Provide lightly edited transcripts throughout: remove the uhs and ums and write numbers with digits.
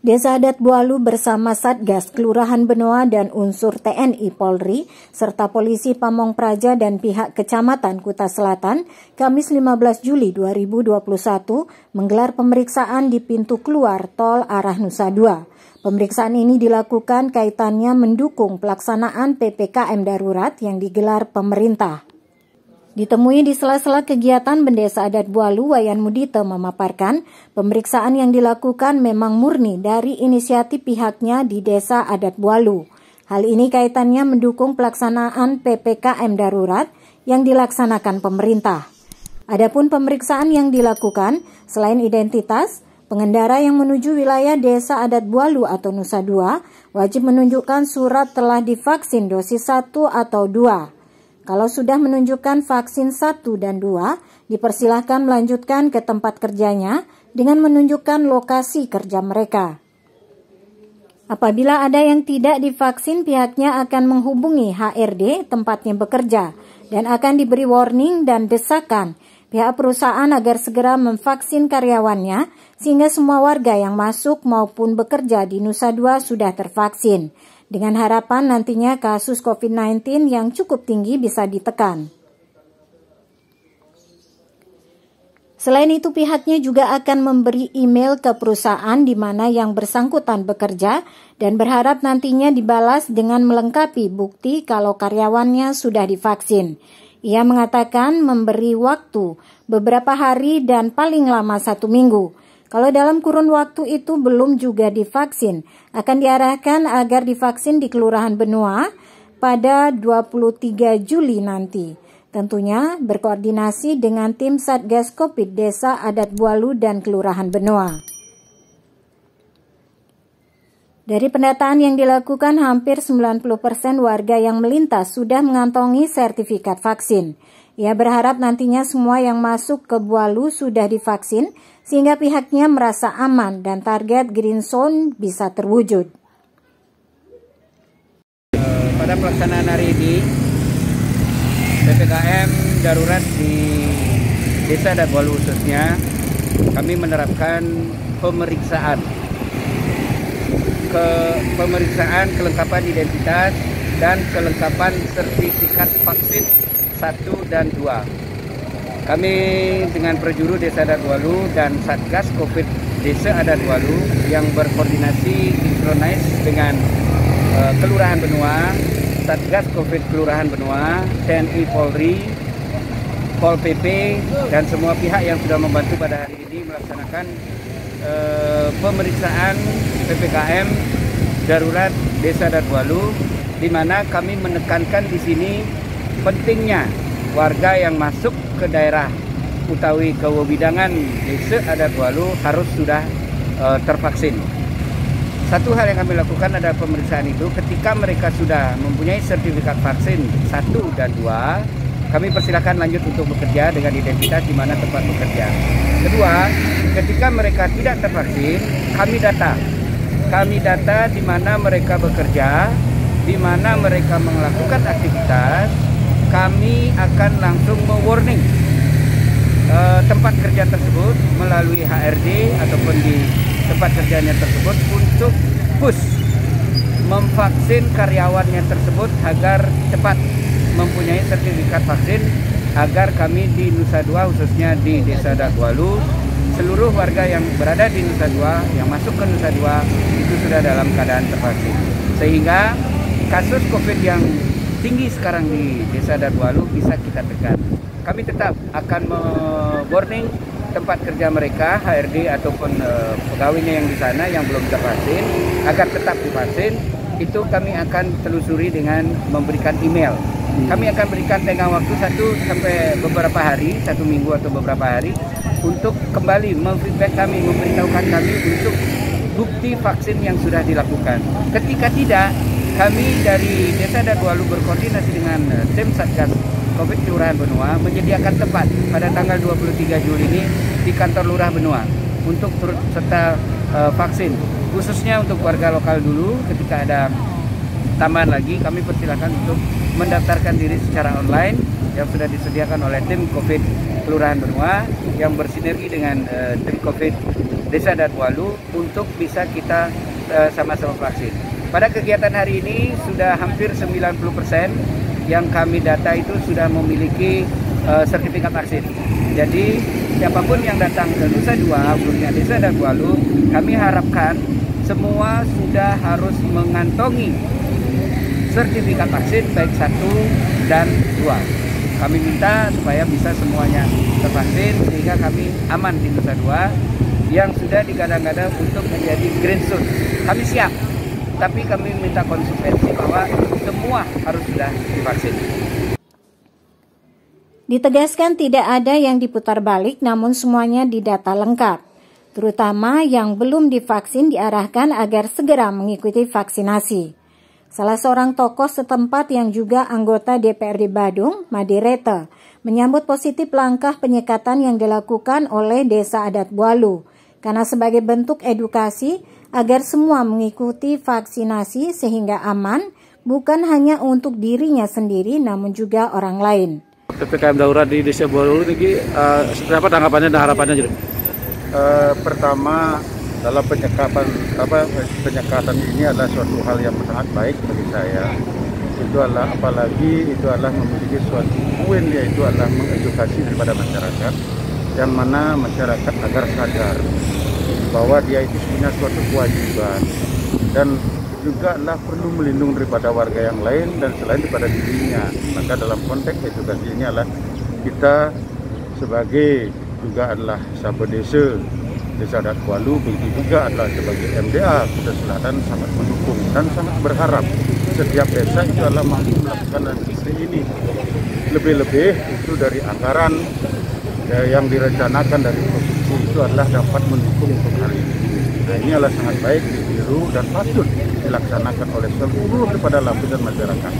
Desa Adat Bualu bersama Satgas Kelurahan Benoa dan unsur TNI Polri serta polisi Pamong Praja dan pihak Kecamatan Kuta Selatan Kamis 15 Juli 2021 menggelar pemeriksaan di pintu keluar tol arah Nusa Dua. Pemeriksaan ini dilakukan kaitannya mendukung pelaksanaan PPKM darurat yang digelar pemerintah. Ditemui di sela-sela kegiatan Bendesa Adat Bualu, Wayan Mudito memaparkan pemeriksaan yang dilakukan memang murni dari inisiatif pihaknya di Desa Adat Bualu. Hal ini kaitannya mendukung pelaksanaan PPKM darurat yang dilaksanakan pemerintah. Adapun pemeriksaan yang dilakukan, selain identitas, pengendara yang menuju wilayah Desa Adat Bualu atau Nusa Dua wajib menunjukkan surat telah divaksin dosis 1 atau 2. Kalau sudah menunjukkan vaksin 1 dan 2, dipersilahkan melanjutkan ke tempat kerjanya dengan menunjukkan lokasi kerja mereka. Apabila ada yang tidak divaksin, pihaknya akan menghubungi HRD tempatnya bekerja dan akan diberi warning dan desakan pihak perusahaan agar segera memvaksin karyawannya sehingga semua warga yang masuk maupun bekerja di Nusa Dua sudah tervaksin. Dengan harapan nantinya kasus COVID-19 yang cukup tinggi bisa ditekan. Selain itu pihaknya juga akan memberi email ke perusahaan di mana yang bersangkutan bekerja dan berharap nantinya dibalas dengan melengkapi bukti kalau karyawannya sudah divaksin. Ia mengatakan memberi waktu beberapa hari dan paling lama 1 minggu. Kalau dalam kurun waktu itu belum juga divaksin, akan diarahkan agar divaksin di Kelurahan Benoa pada 23 Juli nanti. Tentunya berkoordinasi dengan tim Satgas Covid Desa Adat Bualu dan Kelurahan Benoa. Dari pendataan yang dilakukan, hampir 90% warga yang melintas sudah mengantongi sertifikat vaksin. Ia berharap nantinya semua yang masuk ke Bualu sudah divaksin, sehingga pihaknya merasa aman dan target Green Zone bisa terwujud. Pada pelaksanaan hari ini, PPKM darurat di Desa Adat Bualu khususnya, kami menerapkan pemeriksaan kelengkapan identitas dan kelengkapan sertifikat vaksin 1 dan 2. Kami dengan Perjuru Desa Adat Bualu dan Satgas Covid Desa Adat Bualu yang berkoordinasi sinkronis dengan Kelurahan Benoa, Satgas Covid Kelurahan Benoa, TNI Polri, Pol PP dan semua pihak yang sudah membantu pada hari ini melaksanakan pemeriksaan PPKM darurat Desa Adat Bualu, di mana kami menekankan di sini pentingnya warga yang masuk ke daerah utawi kewebidangan Desa Adat Bualu harus sudah tervaksin. Satu hal yang kami lakukan adalah pemeriksaan itu ketika mereka sudah mempunyai sertifikat vaksin 1 dan 2, kami persilakan lanjut untuk bekerja dengan identitas di mana tempat bekerja. Kedua, ketika mereka tidak tervaksin, kami data di mana mereka bekerja, di mana mereka melakukan aktivitas. Kami akan langsung mewarning tempat kerja tersebut melalui HRD ataupun di tempat kerjanya tersebut untuk push memvaksin karyawannya tersebut agar cepat mempunyai sertifikat vaksin, agar kami di Nusa Dua khususnya di Desa Adat Bualu, seluruh warga yang berada di Nusa Dua yang masuk ke Nusa Dua itu sudah dalam keadaan tervaksin, sehingga kasus COVID yang tinggi sekarang di Desa Adat Bualu bisa kita tekan. Kami tetap akan warning tempat kerja mereka, HRD ataupun pegawainya yang di sana yang belum tervaksin agar tetap divaksin. Itu kami akan telusuri dengan memberikan email. Kami akan berikan tenggang waktu 1 sampai beberapa hari, 1 minggu atau beberapa hari untuk kembali memfeedback kami, memberitahukan kami untuk bukti vaksin yang sudah dilakukan. Ketika tidak, kami dari Desa Adat Bualu berkoordinasi dengan tim Satgas Covid Kelurahan Benoa menyediakan tempat pada tanggal 23 Juli ini di kantor Lurah Benoa untuk turut serta vaksin. Khususnya untuk warga lokal dulu, ketika ada tambahan lagi kami persilakan untuk mendaftarkan diri secara online yang sudah disediakan oleh tim Covid Kelurahan Benoa yang bersinergi dengan tim Covid Desa Adat-Walu untuk bisa kita sama-sama vaksin. Pada kegiatan hari ini sudah hampir 90% yang kami data itu sudah memiliki sertifikat vaksin. Jadi siapapun yang datang ke Nusa Dua, khususnya Desa Adat-Walu, kami harapkan semua sudah harus mengantongi sertifikat vaksin baik 1 dan 2. Kami minta supaya bisa semuanya tervaksin sehingga kami aman di Nusa Dua yang sudah digadang-gadang untuk menjadi green zone. Kami siap, tapi kami minta konsekuensi bahwa semua harus sudah divaksin. Ditegaskan tidak ada yang diputar balik, namun semuanya didata lengkap. Terutama yang belum divaksin diarahkan agar segera mengikuti vaksinasi. Salah seorang tokoh setempat yang juga anggota DPRD Badung, Made Rete, menyambut positif langkah penyekatan yang dilakukan oleh Desa Adat-Walu, karena sebagai bentuk edukasi agar semua mengikuti vaksinasi sehingga aman, bukan hanya untuk dirinya sendiri namun juga orang lain. PPKM darurat di Desa Adat-Walu ini seperti apa tanggapannya dan harapannya? Pertama, dalam penyekatan ini adalah suatu hal yang sangat baik bagi saya. Itu adalah memiliki suatu poin, yaitu adalah mengedukasi daripada masyarakat, yang mana masyarakat agar sadar bahwa dia itu punya suatu kewajiban dan juga adalah perlu melindungi daripada warga yang lain dan selain daripada dirinya. Maka dalam konteks edukasi ini adalah kita sebagai juga adalah sahabat Desa Adat-Walu, begitu juga adalah sebagai MDA Kuta Selatan sangat mendukung dan sangat berharap setiap desa itu adalah mampu melakukan seperti ini. Lebih-lebih itu dari anggaran yang direncanakan dari provinsi itu adalah dapat mendukung untuk hal ini. Nah, ini adalah sangat baik, ditiru dan patut dilaksanakan oleh seluruh daripada lapisan masyarakat.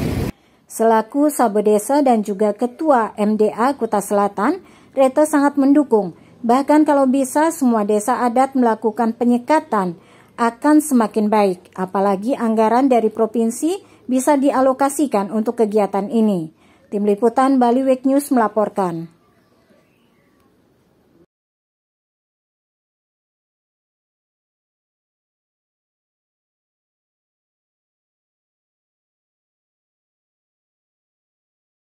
Selaku Sahabat Desa dan juga Ketua MDA Kuta Selatan, Rete sangat mendukung. Bahkan kalau bisa semua desa adat melakukan penyekatan akan semakin baik. Apalagi anggaran dari provinsi bisa dialokasikan untuk kegiatan ini. Tim Liputan Bali Week News melaporkan.